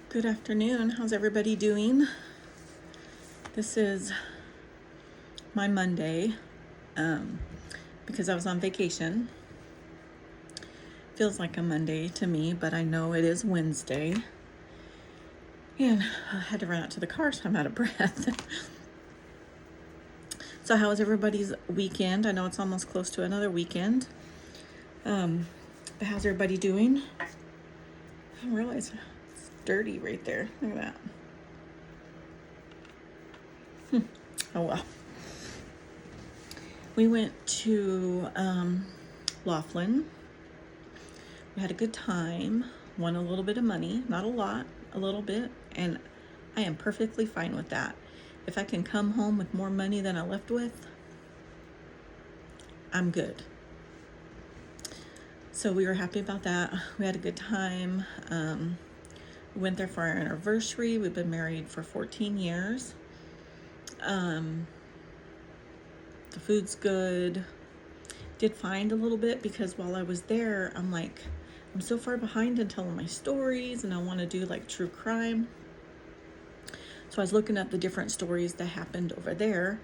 Good afternoon. How's everybody doing? This is my Monday because I was on vacation. Feels like a Monday to me, but I know it is Wednesday. And I had to run out to the car, so I'm out of breath. So how was everybody's weekend? I know it's almost close to another weekend. But how's everybody doing? I didn't realize it's dirty right there. Look at that. Oh well. We went to Laughlin. We had a good time, won a little bit of money, not a lot, a little bit, and I am perfectly fine with that. If I can come home with more money than I left with, I'm good. So we were happy about that. We had a good time. We went there for our anniversary. We've been married for 14 years. The food's good. Did find a little bit because while I was there, I'm like, I'm so far behind in telling my stories and I want to do like true crime. So I was looking up the different stories that happened over there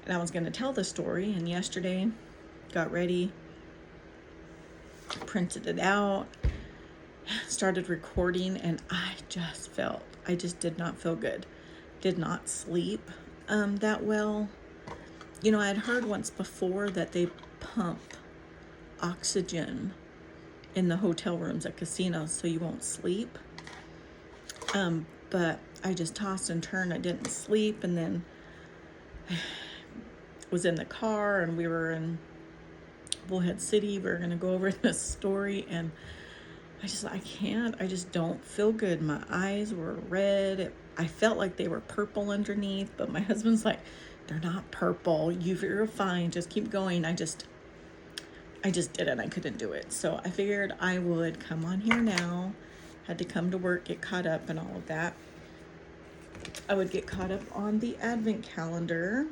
and I was going to tell the story. And yesterday, got ready, printed it out, started recording, and I just did not feel good. Did not sleep that well. You know, I had heard once before that they pump oxygen in the hotel rooms at casinos so you won't sleep. But I just tossed and turned. I didn't sleep, and then was in the car, and we were in Bullhead City. We were going to go over this story, and I just don't feel good. My eyes were red. I felt like they were purple underneath, but my husband's like, they're not purple. You're fine. Just keep going. I just didn't. I couldn't do it. So I figured I would come on here now. Had to come to work, get caught up and all of that. I would get caught up on the advent calendar.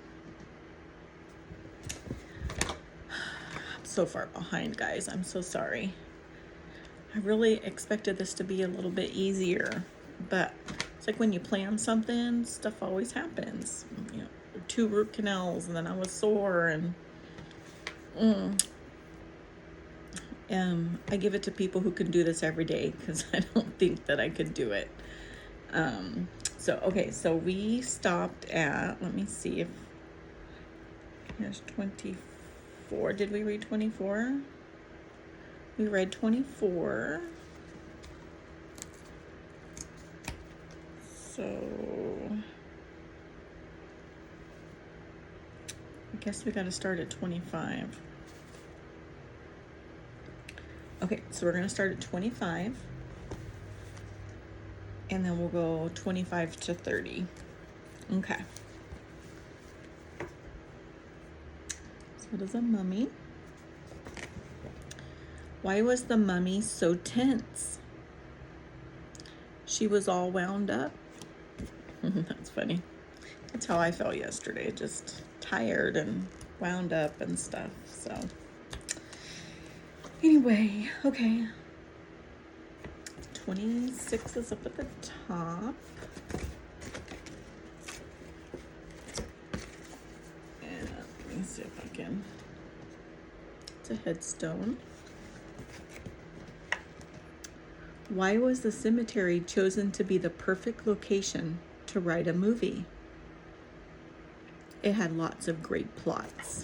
I'm so far behind, guys. I'm so sorry. I really expected this to be a little bit easier, but it's like when you plan something, stuff always happens. You know, 2 root canals, and then I was sore, and I give it to people who can do this every day because I don't think that I could do it. So we stopped at, let me see if here's 24. Did we read 24? We read 24. So I guess we got to start at 25. Okay, so we're going to start at 25. And then we'll go 25 to 30. Okay. So what is a mummy? Why was the mummy so tense? She was all wound up. That's funny. That's how I felt yesterday, just tired and wound up and stuff. So anyway, okay. 26 is up at the top. And let me see if I can. It's a headstone. Why was the cemetery chosen to be the perfect location to write a movie? It had lots of great plots.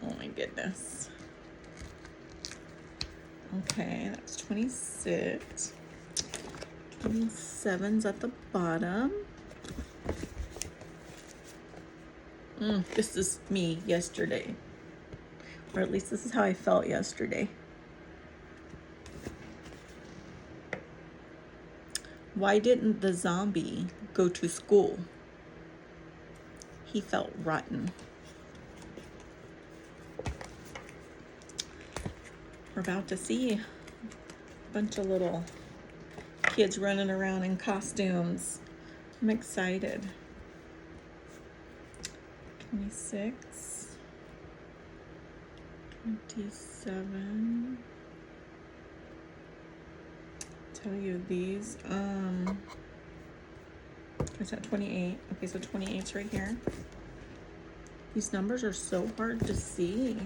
Oh my goodness. Okay, that's 26. 27's at the bottom. This is me yesterday. Or at least this is how I felt yesterday. Why didn't the zombie go to school? He felt rotten. We're about to see a bunch of little kids running around in costumes. I'm excited. 26, 27. tell you these. It's at 28. Okay, so 28's right here. These numbers are so hard to see.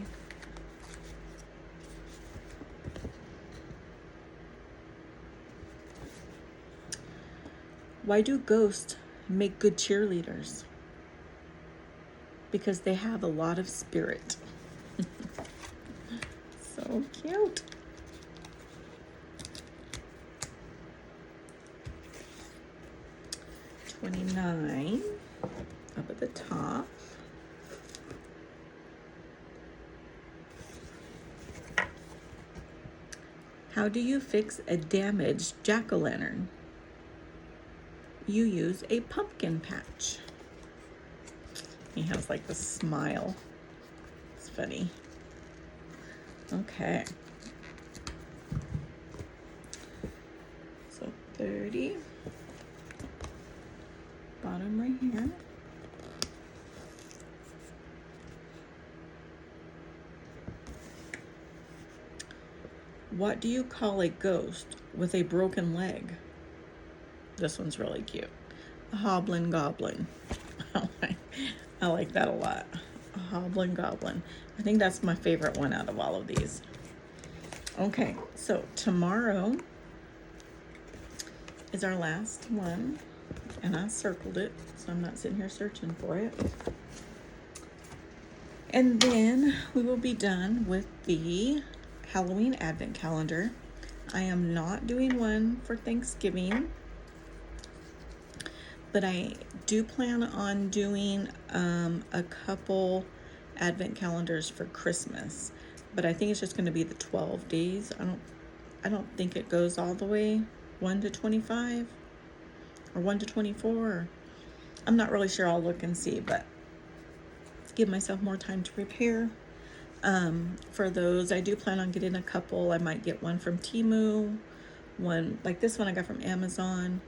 Why do ghosts make good cheerleaders? Because they have a lot of spirit. So cute. $29 up at the top. How do you fix a damaged jack-o'-lantern? You use a pumpkin patch. He has like this smile. It's funny. Okay. So 30. Bottom right here. What do you call a ghost with a broken leg? This one's really cute. A hoblin' goblin. I like that a lot. A hoblin' goblin. I think that's my favorite one out of all of these. Okay, so tomorrow is our last one, and I circled it, so I'm not sitting here searching for it. And then we will be done with the Halloween Advent Calendar. I am not doing one for Thanksgiving, but I do plan on doing a couple Advent calendars for Christmas. But I think it's just going to be the 12 days. I don't think it goes all the way 1 to 25 or 1 to 24. I'm not really sure. I'll look and see, but give myself more time to prepare. For those, I do plan on getting a couple. I might get one from Temu, one like this one I got from Amazon.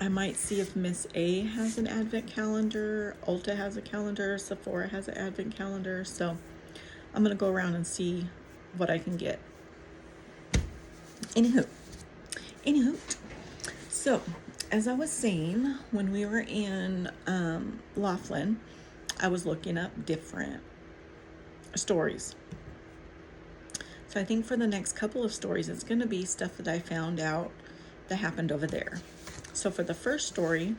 I might see if Miss A has an advent calendar, Ulta has a calendar, Sephora has an advent calendar. So I'm going to go around and see what I can get. Anywho, so as I was saying, when we were in Laughlin, I was looking up different stories. So I think for the next couple of stories, it's going to be stuff that I found out that happened over there. So for the first story,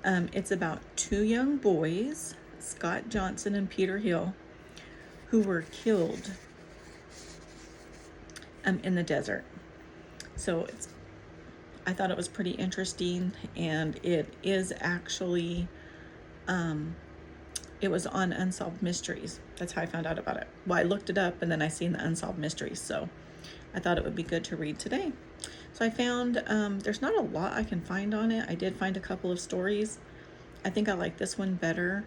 it's about two young boys, Scott Johnson and Peter Hill, who were killed in the desert. So I thought it was pretty interesting, and it is actually, it was on Unsolved Mysteries. That's how I found out about it. Well, I looked it up, and then I seen the Unsolved Mysteries, so I thought it would be good to read today. So I found, there's not a lot I can find on it. I did find a couple of stories. I think I like this one better.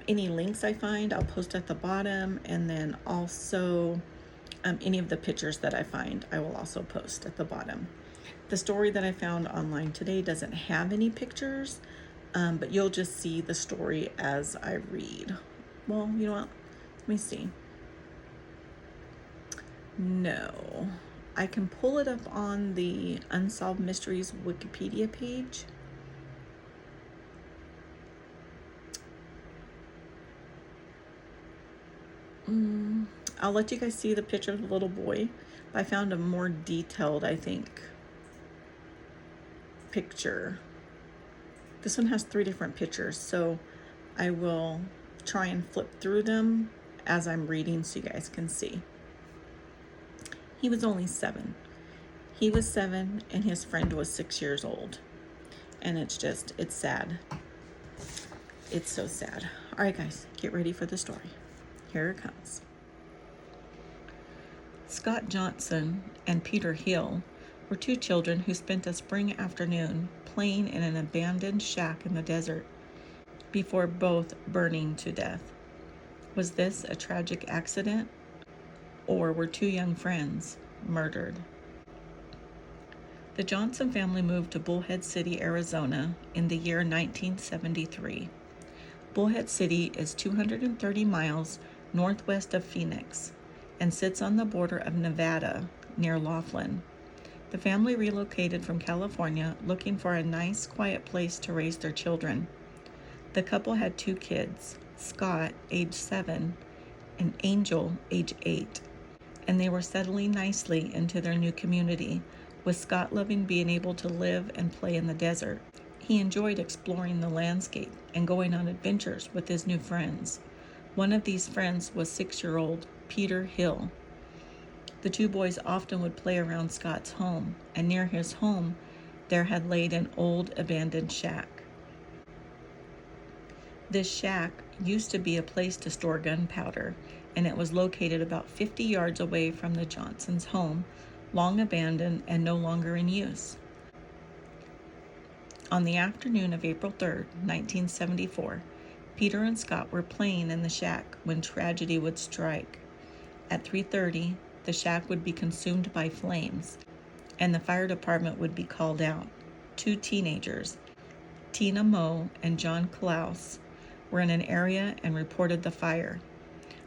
Any links I find, I'll post at the bottom, and then also any of the pictures that I find, I will also post at the bottom. The story that I found online today doesn't have any pictures, but you'll just see the story as I read. Well, you know what? Let me see. No. I can pull it up on the Unsolved Mysteries Wikipedia page. I'll let you guys see the picture of the little boy. I found a more detailed, I think, picture. This one has 3 different pictures, so I will try and flip through them as I'm reading so you guys can see. He was only 7. He was 7 and his friend was 6 years old. And it's sad. It's so sad. All right, guys, get ready for the story. Here it comes. Scott Johnson and Peter Hill were 2 children who spent a spring afternoon playing in an abandoned shack in the desert before both burning to death. Was this a tragic accident, or were 2 young friends murdered? The Johnson family moved to Bullhead City, Arizona in the year 1973. Bullhead City is 230 miles northwest of Phoenix and sits on the border of Nevada near Laughlin. The family relocated from California looking for a nice, quiet place to raise their children. The couple had 2 kids, Scott, age 7, and Angel, age 8, and they were settling nicely into their new community, with Scott loving being able to live and play in the desert. He enjoyed exploring the landscape and going on adventures with his new friends. One of these friends was 6-year-old Peter Hill. The 2 boys often would play around Scott's home, and near his home there had laid an old abandoned shack. This shack used to be a place to store gunpowder, and it was located about 50 yards away from the Johnsons' home, long abandoned and no longer in use. On the afternoon of April 3, 1974, Peter and Scott were playing in the shack when tragedy would strike. At 3:30, the shack would be consumed by flames, and the fire department would be called out. 2 teenagers, Tina Moe and John Klaus, were in an area and reported the fire.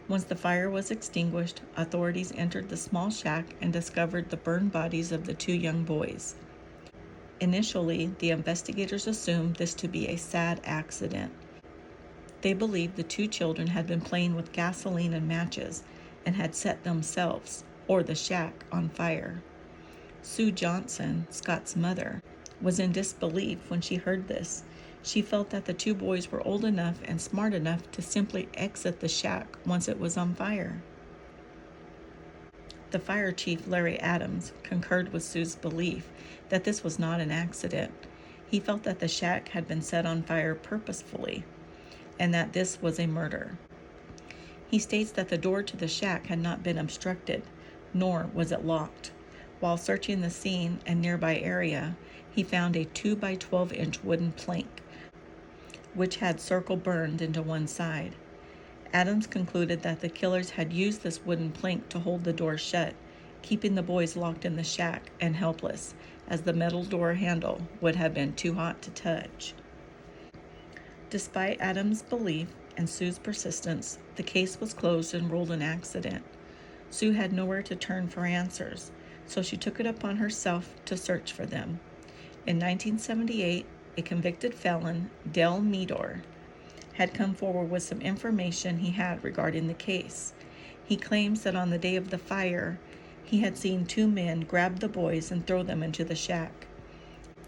Once the fire was extinguished, authorities entered the small shack and discovered the burned bodies of the 2 young boys. Initially, the investigators assumed this to be a sad accident. They believed the 2 children had been playing with gasoline and matches and had set themselves, or the shack, on fire. Sue Johnson, Scott's mother, was in disbelief when she heard this. She felt that the 2 boys were old enough and smart enough to simply exit the shack once it was on fire. The fire chief, Larry Adams, concurred with Sue's belief that this was not an accident. He felt that the shack had been set on fire purposefully, and that this was a murder. He states that the door to the shack had not been obstructed, nor was it locked. While searching the scene and nearby area, he found a 2 by 12-inch wooden plank, which had circle burned into one side. Adams concluded that the killers had used this wooden plank to hold the door shut, keeping the boys locked in the shack and helpless, as the metal door handle would have been too hot to touch. Despite Adams' belief and Sue's persistence, the case was closed and ruled an accident. Sue had nowhere to turn for answers, so she took it upon herself to search for them. In 1978, a convicted felon, Dell Meador, had come forward with some information he had regarding the case. He claims that on the day of the fire, he had seen 2 men grab the boys and throw them into the shack.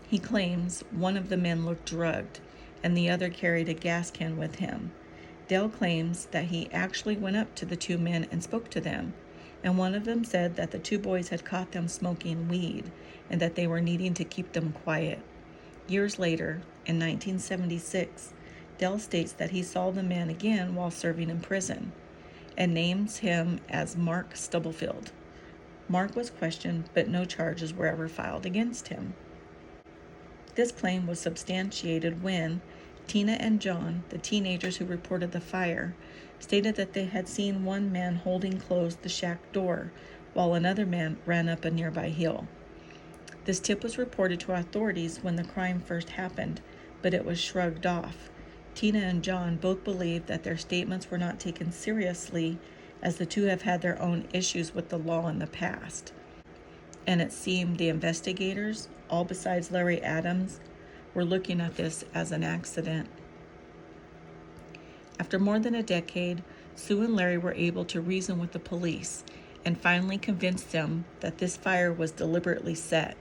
He claims one of the men looked drugged, and the other carried a gas can with him. Dell claims that he actually went up to the 2 men and spoke to them, and one of them said that the 2 boys had caught them smoking weed and that they were needing to keep them quiet. Years later, in 1976, Dell states that he saw the man again while serving in prison and names him as Mark Stubblefield. Mark was questioned, but no charges were ever filed against him. This claim was substantiated when Tina and John, the teenagers who reported the fire, stated that they had seen one man holding closed the shack door while another man ran up a nearby hill. This tip was reported to authorities when the crime first happened, but it was shrugged off. Tina and John both believed that their statements were not taken seriously, as the 2 have had their own issues with the law in the past. And it seemed the investigators, all besides Larry Adams, were looking at this as an accident. After more than a decade, Sue and Larry were able to reason with the police and finally convince them that this fire was deliberately set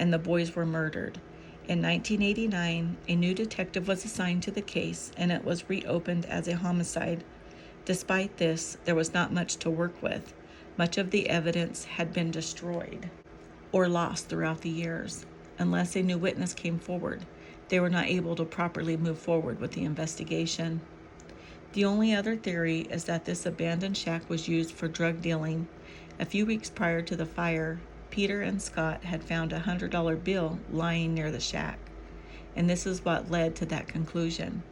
and the boys were murdered. In 1989, a new detective was assigned to the case and it was reopened as a homicide. Despite this, there was not much to work with. Much of the evidence had been destroyed or lost throughout the years. Unless a new witness came forward, they were not able to properly move forward with the investigation. The only other theory is that this abandoned shack was used for drug dealing. A few weeks prior to the fire, Peter and Scott had found a $100 bill lying near the shack, and this is what led to that conclusion.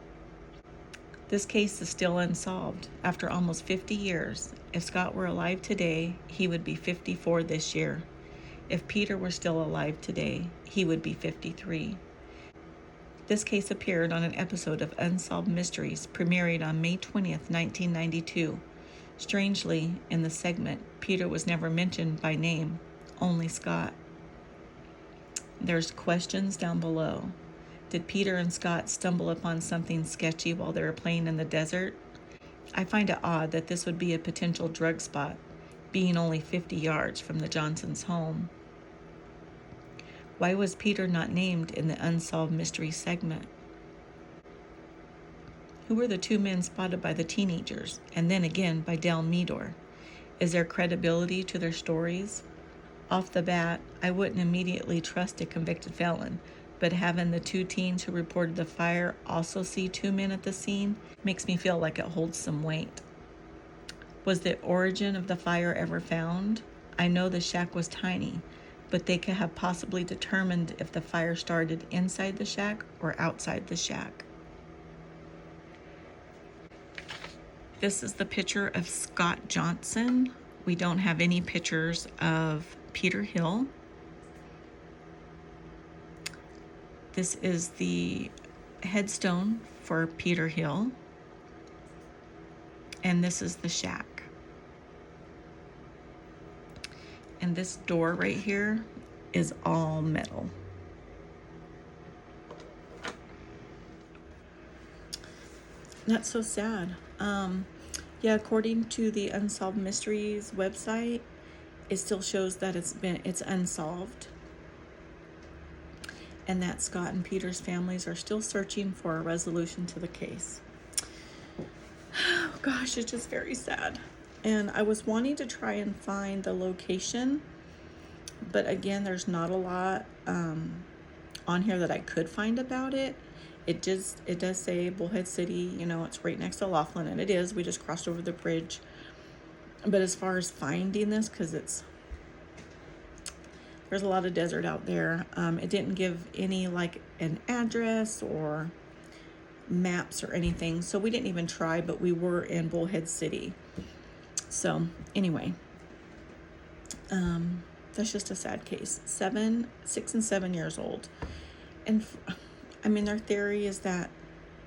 This case is still unsolved. After almost 50 years, if Scott were alive today, he would be 54 this year. If Peter were still alive today, he would be 53. This case appeared on an episode of Unsolved Mysteries, premiering on May 20th, 1992. Strangely, in the segment, Peter was never mentioned by name. only Scott. There's questions down below. Did Peter and Scott stumble upon something sketchy while they were playing in the desert? I find it odd that this would be a potential drug spot, being only 50 yards from the Johnsons' home. Why was Peter not named in the Unsolved Mystery segment? Who were the two men spotted by the teenagers, and then again by Del Meador? Is there credibility to their stories? Off the bat, I wouldn't immediately trust a convicted felon, but having the two teens who reported the fire also see two men at the scene makes me feel like it holds some weight. Was the origin of the fire ever found? I know the shack was tiny, but they could have possibly determined if the fire started inside the shack or outside the shack. This is the picture of Scott Johnson. We don't have any pictures of Peter Hill. This is the headstone for Peter Hill. And this is the shack. And this door right here is all metal. That's so sad. Yeah, according to the Unsolved Mysteries website, it still shows that it's unsolved, and that Scott and Peter's families are still searching for a resolution to the case. Oh gosh, it's just very sad. And I was wanting to try and find the location, but again, there's not a lot on here that I could find about it. It does say Bullhead City, it's right next to Laughlin, and it is. We just crossed over the bridge. But as far as finding this, because there's a lot of desert out there, it didn't give any like an address or maps or anything, so we didn't even try, but we were in Bullhead City. So anyway, that's just a sad case. 6 and 7 years old. And their theory is that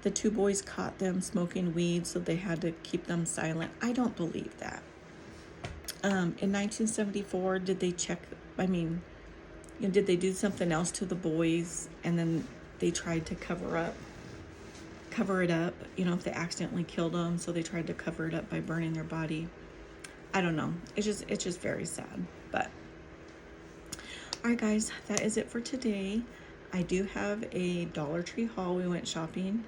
the two boys caught them smoking weed, so they had to keep them silent. I don't believe that. In 1974, did they check, did they do something else to the boys, and then they tried to cover it up, if they accidentally killed them, so they tried to cover it up by burning their body. I don't know. It's just very sad. But all right, guys, that is it for today. I do have a Dollar Tree haul. We went shopping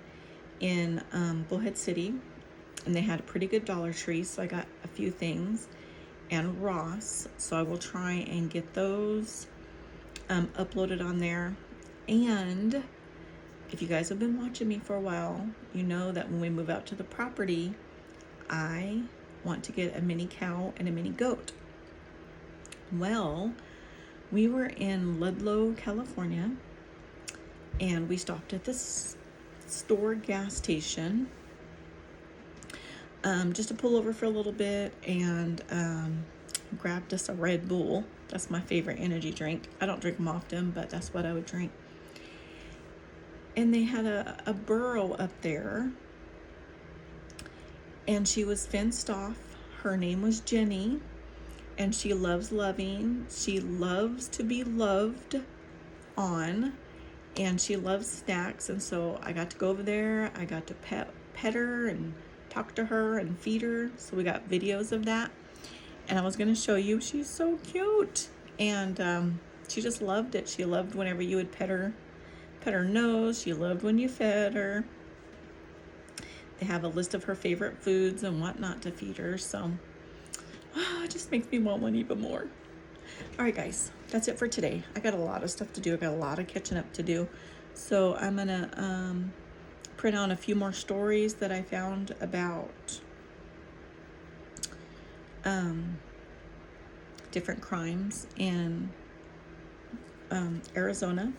in Bullhead City, and they had a pretty good Dollar Tree, so I got a few things, and Ross, so I will try and get those uploaded on there. And if you guys have been watching me for a while, you know that when we move out to the property, I want to get a mini cow and a mini goat. Well, we were in Ludlow, California, and we stopped at this store gas station just to pull over for a little bit, and grabbed us a Red Bull. That's my favorite energy drink. I don't drink them often, but that's what I would drink. And they had a burro up there, and she was fenced off. Her name was Jenny, and she loves loving. She loves to be loved on, and she loves snacks. And so I got to go over there. I got to pet her and talk to her and feed her. So we got videos of that, and I was going to show you. She's so cute, and she just loved it. She loved whenever you would pet her nose. She loved when you fed her. They have a list of her favorite foods and whatnot to feed her. So it just makes me want one even more. All right, guys, that's it for today. I got a lot of stuff to do. I got a lot of catching up to do. So I'm going to print out a few more stories that I found about different crimes in Arizona.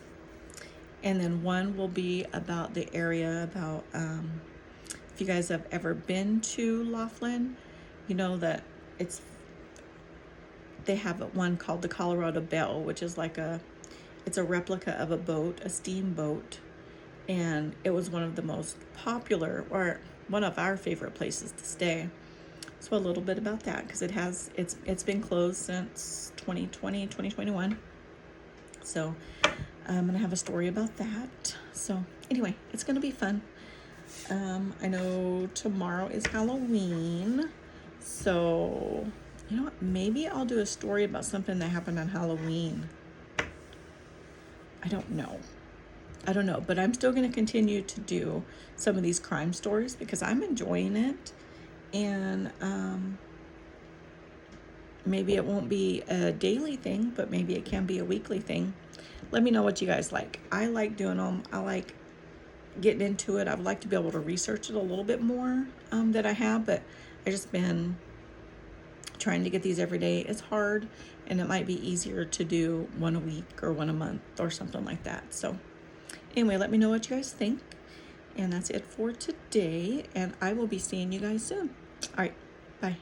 And then one will be about the area, about if you guys have ever been to Laughlin, you know that they have one called the Colorado Belle, which is it's a replica of a boat, a steamboat. And it was one of the most popular, or one of our favorite places to stay. So a little bit about that, because it's been closed since 2020, 2021. So I'm gonna have a story about that. So anyway, it's gonna be fun. I know tomorrow is Halloween, so you know what? Maybe I'll do a story about something that happened on Halloween. I don't know. But I'm still going to continue to do some of these crime stories because I'm enjoying it. And maybe it won't be a daily thing, but maybe it can be a weekly thing. Let me know what you guys like. I like doing them. I like getting into it. I would like to be able to research it a little bit more than I have, but I just been trying to get these every day. It's hard, and it might be easier to do one a week or one a month or something like that. So anyway, let me know what you guys think. And that's it for today. And I will be seeing you guys soon. All right. Bye.